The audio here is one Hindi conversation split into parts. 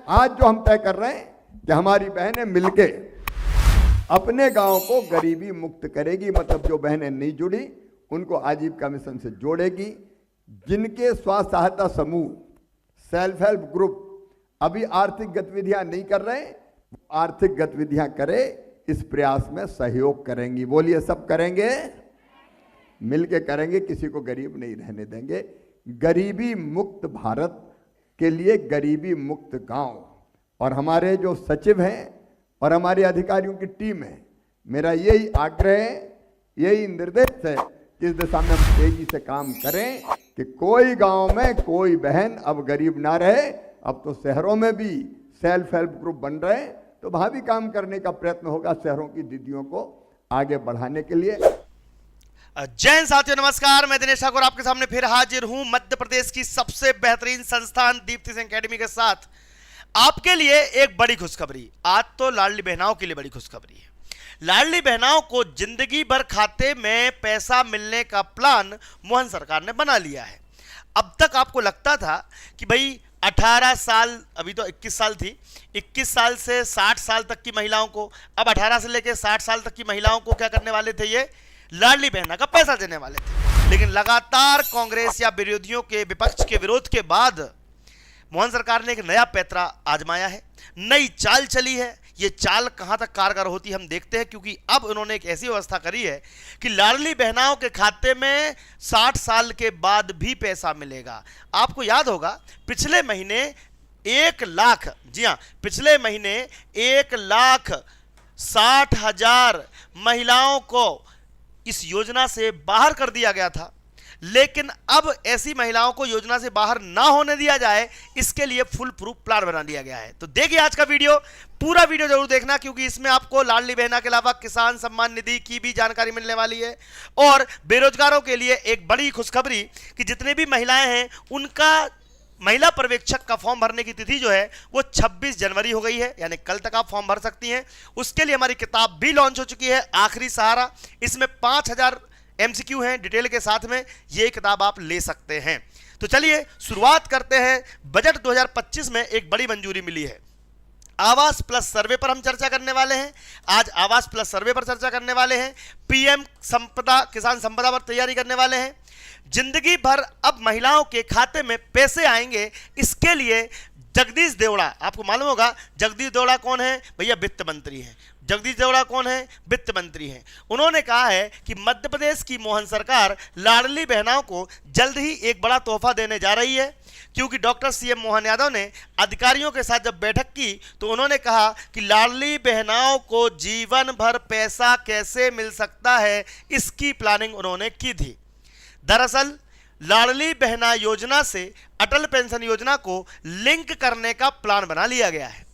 आज जो हम तय कर रहे हैं कि हमारी बहनें मिलके अपने गांव को गरीबी मुक्त करेगी, मतलब जो बहनें नहीं जुड़ी उनको आजीविका मिशन से जोड़ेगी। जिनके स्व सहायता समूह, सेल्फ हेल्प ग्रुप अभी आर्थिक गतिविधियां नहीं कर रहे, आर्थिक गतिविधियां करे, इस प्रयास में सहयोग करेंगी। बोलिए, सब करेंगे, मिलके करेंगे, किसी को गरीब नहीं रहने देंगे। गरीबी मुक्त भारत के लिए गरीबी मुक्त गांव, और हमारे जो सचिव हैं और हमारे अधिकारियों की टीम है, मेरा यही आग्रह है, यही निर्देश है कि इस दिशा में हम तेजी से काम करें कि कोई गांव में कोई बहन अब गरीब ना रहे। अब तो शहरों में भी सेल्फ हेल्प ग्रुप बन रहे हैं, तो वहां भी काम करने का प्रयत्न होगा शहरों की दीदियों को आगे बढ़ाने के लिए। जय हिंद साथियों, नमस्कार। मैं दिनेश ठाकुर आपके सामने फिर हाजिर हूं मध्य प्रदेश की सबसे बेहतरीन संस्थान दीप्ति सिंह एकेडमी के साथ आपके लिए एक बड़ी खुशखबरी। आज तो लाडली बहनाओं के लिए बड़ी खुशखबरी है। लाडली बहनाओं को जिंदगी भर खाते में पैसा मिलने का प्लान मोहन सरकार ने बना लिया है। अब तक आपको लगता था कि भाई 18 साल, अभी तो 21 साल थी, 21 साल से 60 साल तक की महिलाओं को, अब 18 से लेकर 60 साल तक की महिलाओं को क्या करने वाले थे, ये लाडली बहना का पैसा देने वाले थे। लेकिन लगातार कांग्रेस या विरोधियों के, विपक्ष के विरोध के बाद मोहन सरकार ने एक नया पैंतरा आजमाया है, नई चाल चली है। ये चाल कहां तक कारगर होती है हम देखते हैं, क्योंकि अब उन्होंने एक ऐसी व्यवस्था करी है कि लाडली बहनाओं के खाते में 60 साल के बाद भी पैसा मिलेगा। आपको याद होगा पिछले महीने 1 लाख, जी हां, पिछले महीने 1,60,000 महिलाओं को इस योजना से बाहर कर दिया गया था। लेकिन अब ऐसी महिलाओं को योजना से बाहर ना होने दिया जाए, इसके लिए फुल प्रूफ प्लान बना दिया गया है। तो देखिए आज का वीडियो, पूरा वीडियो जरूर देखना, क्योंकि इसमें आपको लाडली बहना के अलावा किसान सम्मान निधि की भी जानकारी मिलने वाली है। और बेरोजगारों के लिए एक बड़ी खुशखबरी कि जितने भी महिलाएं हैं उनका महिला पर्यवेक्षक का फॉर्म भरने की तिथि जो है वो 26 जनवरी हो गई है, यानी कल तक आप फॉर्म भर सकती हैं। उसके लिए हमारी किताब भी लॉन्च हो चुकी है, आखिरी सहारा। इसमें 5000 MCQ हैं डिटेल के साथ में, ये किताब आप ले सकते हैं। तो चलिए शुरुआत करते हैं। बजट 2025 में एक बड़ी मंजूरी मिली है। आवास प्लस सर्वे पर हम चर्चा करने वाले हैं। आज आवास प्लस सर्वे पर चर्चा करने वाले हैं। PM संपदा, किसान संपदा पर तैयारी करने वाले हैं। जिंदगी भर अब महिलाओं के खाते में पैसे आएंगे, इसके लिए जगदीश देवड़ा, आपको मालूम होगा जगदीश देवड़ा कौन है भैया, वित्त मंत्री हैं। जगदीश देवड़ा कौन है, वित्त मंत्री हैं। उन्होंने कहा है कि मध्य प्रदेश की मोहन सरकार लाडली बहनाओं को जल्द ही एक बड़ा तोहफा देने जा रही है, क्योंकि डॉक्टर CM मोहन यादव ने अधिकारियों के साथ जब बैठक की तो उन्होंने कहा कि लाडली बहनाओं को जीवन भर पैसा कैसे मिल सकता है, इसकी प्लानिंग उन्होंने की थी। दरअसल लाडली बहना योजना से अटल पेंशन योजना को लिंक करने का प्लान बना लिया गया है।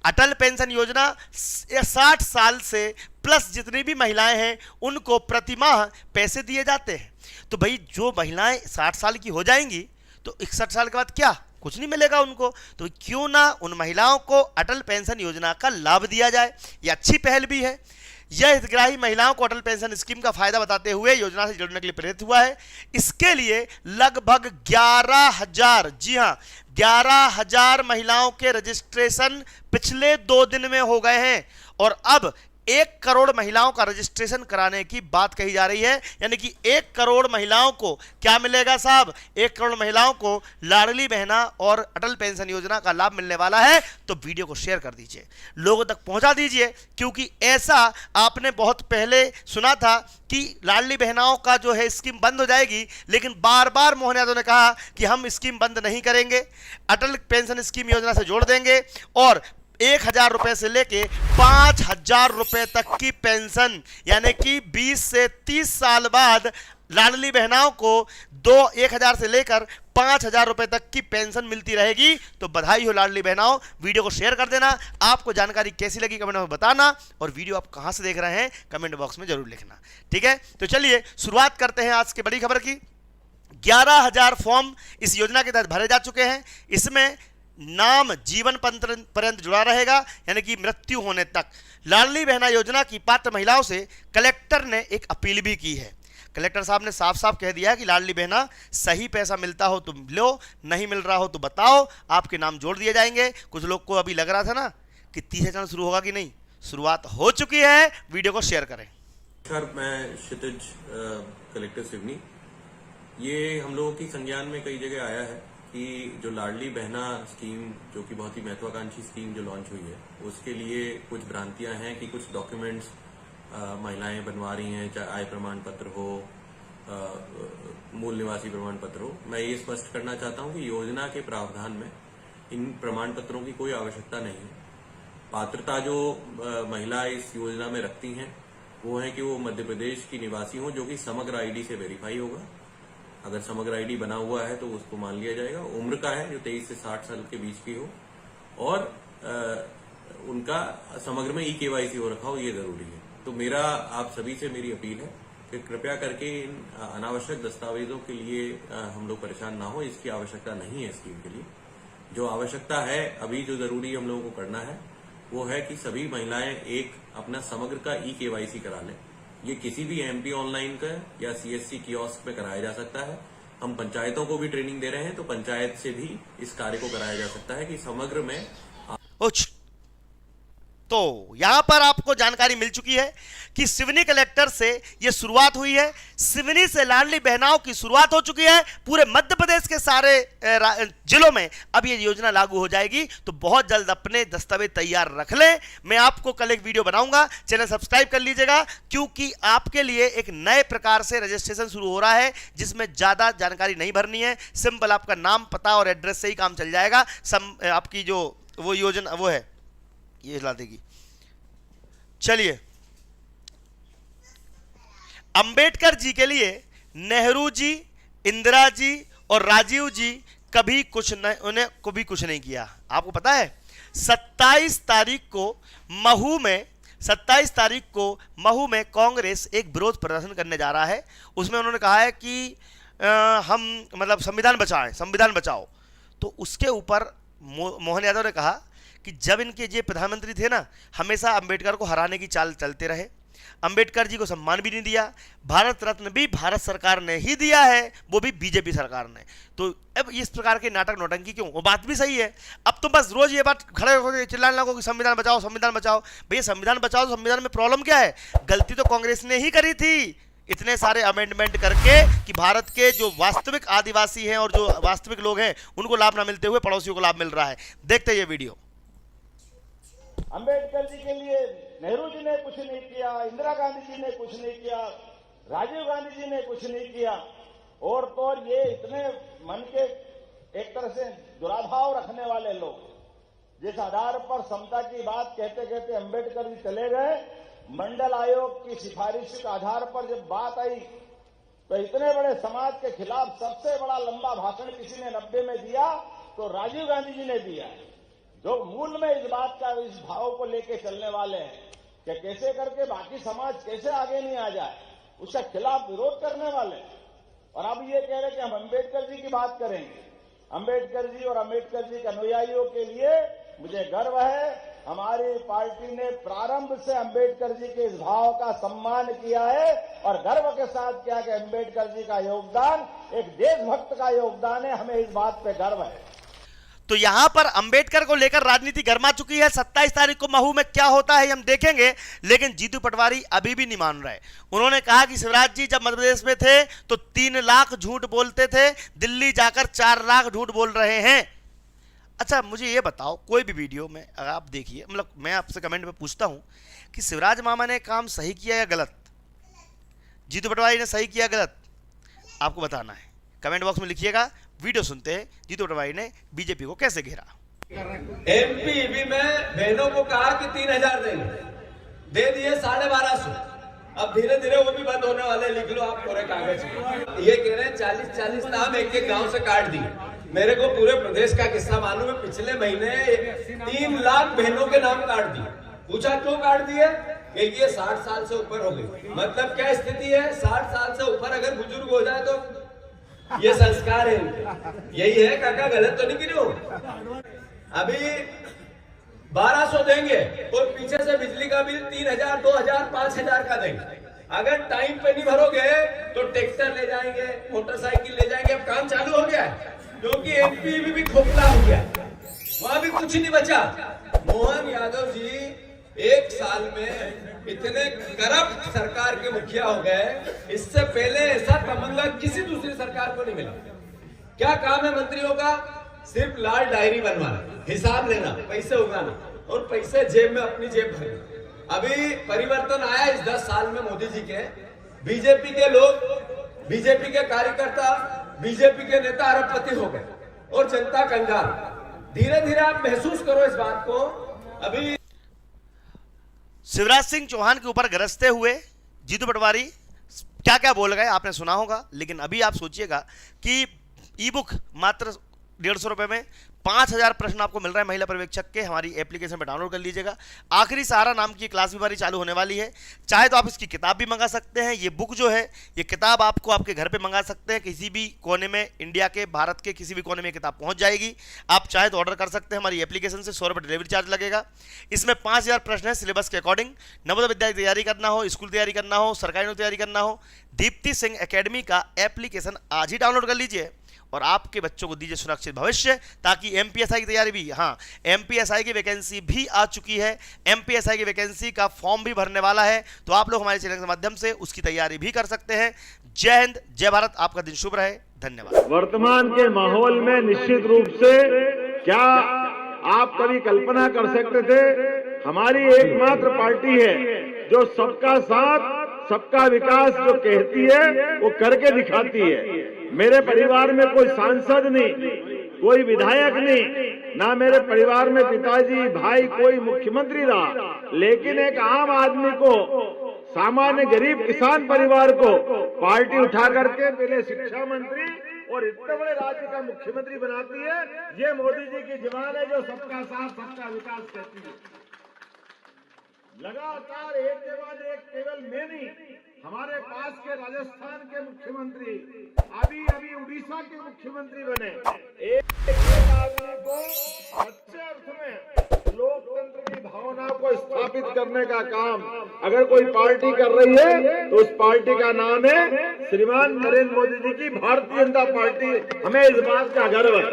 अटल पेंशन योजना 60 साल से प्लस जितनी भी महिलाएं हैं उनको प्रतिमाह पैसे दिए जाते हैं। तो भाई जो महिलाएं 60 साल की हो जाएंगी तो 61 साल के बाद क्या कुछ नहीं मिलेगा उनको, तो क्यों ना उन महिलाओं को अटल पेंशन योजना का लाभ दिया जाए। यह अच्छी पहल भी है। यह हितग्राही महिलाओं को अटल पेंशन स्कीम का फायदा बताते हुए योजना से जुड़ने के लिए प्रेरित हुआ है। इसके लिए लगभग 11,000, जी हां 11,000 महिलाओं के रजिस्ट्रेशन पिछले 2 दिन में हो गए हैं, और अब 1 करोड़ महिलाओं का रजिस्ट्रेशन कराने की बात कही जा रही है। यानी कि 1 करोड़ महिलाओं को क्या मिलेगा साहब, 1 करोड़ महिलाओं को लाडली बहना और अटल पेंशन योजना का लाभ मिलने वाला है। तो वीडियो को शेयर कर दीजिए, लोगों तक पहुंचा दीजिए, क्योंकि ऐसा आपने बहुत पहले सुना था कि लाडली बहनाओं का जो है स्कीम बंद हो जाएगी, लेकिन बार बार मोहन यादव ने कहा कि हम स्कीम बंद नहीं करेंगे, अटल पेंशन स्कीम योजना से जोड़ देंगे और 1,000 रुपए से लेके 5,000 रुपए तक की पेंशन, यानी कि 20 से 30 साल बाद लाडली बहनाओं को 1,000 से लेकर 5,000 रुपए तक की पेंशन मिलती रहेगी। तो बधाई हो लाडली बहनाओं। वीडियो को शेयर कर देना। आपको जानकारी कैसी लगी कमेंट में बताना, और वीडियो आप कहां से देख रहे हैं कमेंट बॉक्स में जरूर लिखना, ठीक है। तो चलिए शुरुआत करते हैं आज की बड़ी खबर की। 11,000 फॉर्म इस योजना के तहत भरे जा चुके हैं। इसमें नाम जीवन पर्यंत जुड़ा रहेगा, यानी कि मृत्यु होने तक। लाडली बहना योजना की पात्र महिलाओं से कलेक्टर ने एक अपील भी की है। कलेक्टर साहब ने साफ साफ कह दिया है कि लाडली बहना सही पैसा मिलता हो तो लो, नहीं मिल रहा हो तो बताओ, आपके नाम जोड़ दिए जाएंगे। कुछ लोग को अभी लग रहा था ना कि तीसरा चरण शुरू होगा कि नहीं, शुरुआत हो चुकी है। वीडियो को शेयर करें। सर, मैं क्षितिज कलेक्टर सिवनी। ये हम लोगों की संज्ञान में कई जगह आया है कि जो लाडली बहना स्कीम, जो कि बहुत ही महत्वाकांक्षी स्कीम जो लॉन्च हुई है, उसके लिए कुछ भ्रांतियां हैं कि कुछ डॉक्यूमेंट्स महिलाएं बनवा रही हैं, चाहे आय प्रमाण पत्र हो, मूल निवासी प्रमाण पत्र हो। मैं ये स्पष्ट करना चाहता हूं कि योजना के प्रावधान में इन प्रमाण पत्रों की कोई आवश्यकता नहीं है। पात्रता जो महिला इस योजना में रखती हैं वो है कि वो मध्य प्रदेश की निवासी हो, जो कि समग्र आईडी से वेरीफाई होगा। अगर समग्र आईडी बना हुआ है तो उसको मान लिया जाएगा। उम्र का है जो 23 से 60 साल के बीच की हो, और उनका समग्र में ई-केवाईसी हो रखा हो, ये जरूरी है। तो मेरा आप सभी से मेरी अपील है कि कृपया करके इन अनावश्यक दस्तावेजों के लिए हम लोग परेशान ना हो। इसकी आवश्यकता नहीं है स्कीम के लिए। जो आवश्यकता है अभी, जो जरूरी हम लोगों को करना है, वो है कि सभी महिलाएं एक अपना समग्र का ई-केवाईसी करा लें। ये किसी भी एमपी ऑनलाइन का या सीएससी कियोस्क में कराया जा सकता है। हम पंचायतों को भी ट्रेनिंग दे रहे हैं, तो पंचायत से भी इस कार्य को कराया जा सकता है कि समग्र में। तो यहां पर आपको जानकारी मिल चुकी है कि सिवनी कलेक्टर से यह शुरुआत हुई है। सिवनी से लाडली बहनाओं की शुरुआत हो चुकी है। पूरे मध्य प्रदेश के सारे जिलों में अब ये योजना लागू हो जाएगी। तो बहुत जल्द अपने दस्तावेज तैयार रख लें। मैं आपको कल एक वीडियो बनाऊंगा, चैनल सब्सक्राइब कर लीजिएगा, क्योंकि आपके लिए एक नए प्रकार से रजिस्ट्रेशन शुरू हो रहा है, जिसमें ज्यादा जानकारी नहीं भरनी है। सिंपल आपका नाम, पता और एड्रेस से ही काम चल जाएगा। आपकी जो वो योजना वो है, ये ला देगी। चलिए, अंबेडकर जी के लिए नेहरू जी, इंदिरा जी और राजीव जी कभी कुछ नहीं, उन्हें कभी कुछ नहीं किया। आपको पता है 27 तारीख को महू में कांग्रेस एक विरोध प्रदर्शन करने जा रहा है। उसमें उन्होंने कहा है कि हम मतलब संविधान बचाएं, संविधान बचाओ। तो उसके ऊपर मोहन यादव ने कहा कि जब इनके ये प्रधानमंत्री थे ना, हमेशा अंबेडकर को हराने की चाल चलते रहे। अंबेडकर जी को सम्मान भी नहीं दिया। भारत रत्न भी भारत सरकार ने ही दिया है, वो भी बीजेपी सरकार ने। तो अब इस प्रकार के नाटक नौटंकी क्यों? वो बात भी सही है। अब तो बस रोज ये बात खड़े होकर चिल्लाने लगो कि संविधान बचाओ, संविधान बचाओ। भैया संविधान बचाओ तो संविधान में प्रॉब्लम क्या है? गलती तो कांग्रेस ने ही करी थी, इतने सारे अमेंडमेंट करके कि भारत के जो वास्तविक आदिवासी हैं और जो वास्तविक लोग हैं उनको लाभ ना मिलते हुए पड़ोसियों को लाभ मिल रहा है। देखते ये वीडियो। अंबेडकर जी के लिए नेहरू जी ने कुछ नहीं किया, इंदिरा गांधी जी ने कुछ नहीं किया, राजीव गांधी जी ने कुछ नहीं किया, और तो और ये इतने मन के एक तरह से दुराभाव रखने वाले लोग जिस आधार पर समता की बात कहते कहते अंबेडकर जी चले गए, मंडल आयोग की सिफारिश के आधार पर जब बात आई तो इतने बड़े समाज के खिलाफ सबसे बड़ा लंबा भाषण किसी ने 90 में दिया तो राजीव गांधी जी ने दिया, जो मूल में इस बात का, इस भाव को लेके चलने वाले हैं कि कैसे करके बाकी समाज कैसे आगे नहीं आ जाए, उसका खिलाफ विरोध करने वाले। और अब ये कह रहे कि हम अंबेडकर जी की बात करेंगे। अंबेडकर जी और अंबेडकर जी के अनुयायियों के लिए मुझे गर्व है, हमारी पार्टी ने प्रारंभ से अंबेडकर जी के इस भाव का सम्मान किया है और गर्व के साथ किया कि अंबेडकर जी का योगदान एक देशभक्त का योगदान है। हमें इस बात पे गर्व है। तो यहां पर अंबेडकर को लेकर राजनीति गर्मा चुकी है। 27 तारीख को महू में क्या होता है हम देखेंगे, लेकिन जीतू पटवारी अभी भी नहीं मान रहे। उन्होंने कहा कि शिवराज जी जब मध्य प्रदेश में थे तो 3 लाख झूठ बोलते थे, दिल्ली जाकर 4 लाख झूठ बोल रहे हैं। अच्छा मुझे ये बताओ, कोई भी वीडियो में अगर आप देखिए, मतलब मैं आपसे कमेंट में पूछता हूं कि शिवराज मामा ने काम सही किया या गलत, जीतू पटवारी ने सही किया गलत, आपको बताना है। कमेंट बॉक्स में लिखिएगा। वीडियो सुनते हैं जीतू पटवारी ने बीजेपी को कैसे घेरा। एमपीवी में बहनों को कहा कि 3000 देंगे, दे दिए 1250। अब धीरे धीरे वो भी बंद होने वाले, लिख लो आप पूरे कागज। ये कह रहे हैं 40-40 नाम एक एक गांव से काट दिए। मेरे को पूरे प्रदेश का किस्सा मालूम है। पिछले महीने 3 लाख बहनों के नाम काट दिए। पूछा क्यों काट दिए? कि ये 60 साल से ऊपर हो गई। मतलब क्या स्थिति है? 60 साल से ऊपर अगर बुजुर्ग हो जाए तो ये संस्कार है, यही है। काका गलत तो नहीं गिरे हो। अभी 1200 देंगे और पीछे से बिजली का बिल 3000, 2000, 5000 का देंगे। अगर टाइम पे नहीं भरोगे तो ट्रैक्टर ले जाएंगे, मोटरसाइकिल ले जाएंगे। अब काम चालू हो गया है, क्योंकि एमपी भी खोखला हो गया, वहां भी कुछ नहीं बचा। मोहन यादव जी 1 साल में इतने करप्ट सरकार के मुखिया हो गए, इससे पहले ऐसा तमंगा किसी दूसरी सरकार को नहीं मिला। क्या काम है मंत्रियों का? सिर्फ लाल डायरी बनवाना, हिसाब लेना, पैसे उगाना और पैसे जेब में अपनी जेब भरना। अभी परिवर्तन आया इस 10 साल में मोदी जी के। बीजेपी के लोग, बीजेपी के कार्यकर्ता, बीजेपी के नेता अरबपति हो गए और जनता कंगाल। धीरे धीरे आप महसूस करो इस बात को। अभी शिवराज सिंह चौहान के ऊपर गरजते हुए जीतू पटवारी क्या क्या बोल गए आपने सुना होगा, लेकिन अभी आप सोचिएगा कि ई बुक मात्र 150 रुपये में 5000 प्रश्न आपको मिल रहा है महिला पर्यवेक्षक के। हमारी एप्लीकेशन पर डाउनलोड कर लीजिएगा। आखिरी सहारा नाम की क्लास भी हमारी चालू होने वाली है। चाहे तो आप इसकी किताब भी मंगा सकते हैं। ये बुक जो है, ये किताब आपको आपके घर पे मंगा सकते हैं। किसी भी कोने में, इंडिया के, भारत के किसी भी कोने में किताब पहुंच जाएगी। आप चाहे तो ऑर्डर कर सकते हैं हमारी एप्लीकेशन से। 100 रुपये डिलीवरी चार्ज लगेगा। इसमें 5000 प्रश्न है सिलेबस के अकॉर्डिंग। नवोदय विद्यालय की तैयारी करना हो, स्कूल तैयारी करना हो, सरकारी नौकरी तैयारी करना हो, दीप्ति सिंह एकेडमी का एप्लीकेशन आज ही डाउनलोड कर लीजिए और आपके बच्चों को दीजिए सुरक्षित भविष्य, ताकि एमपीएसआई की तैयारी भी, हाँ, एमपीएसआई की वैकेंसी भी आ चुकी है। एमपीएसआई की वैकेंसी का फॉर्म भी भरने वाला है, तो आप लोग हमारे चैनल के माध्यम से उसकी तैयारी भी कर सकते हैं। जय हिंद, जय भारत। आपका दिन शुभ रहे। धन्यवाद। वर्तमान के माहौल में निश्चित रूप से क्या आप कभी कल्पना कर सकते थे, हमारी एकमात्र पार्टी है जो सबका साथ सबका विकास जो कहती है वो करके दिखाती है। मेरे परिवार में कोई सांसद नहीं, कोई विधायक नहीं, ना मेरे परिवार में पिताजी, भाई, कोई मुख्यमंत्री रहा, लेकिन एक आम आदमी को, सामान्य गरीब किसान परिवार को पार्टी उठा करके पहले शिक्षा मंत्री और इतने बड़े राज्य का मुख्यमंत्री बनाती है। ये मोदी जी की जबान है जो सबका साथ सबका विकास कहती है। लगातार एक के बाद एक, केवल मैं नहीं, हमारे पास के राजस्थान के मुख्यमंत्री, अभी उड़ीसा के मुख्यमंत्री बने। एक आदमी को सच्चे अर्थ में लोकतंत्र की भावना को स्थापित करने का काम अगर कोई पार्टी कर रही है तो उस पार्टी का नाम है श्रीमान नरेंद्र मोदी जी की भारतीय जनता पार्टी। हमें इस बात का गर्व है।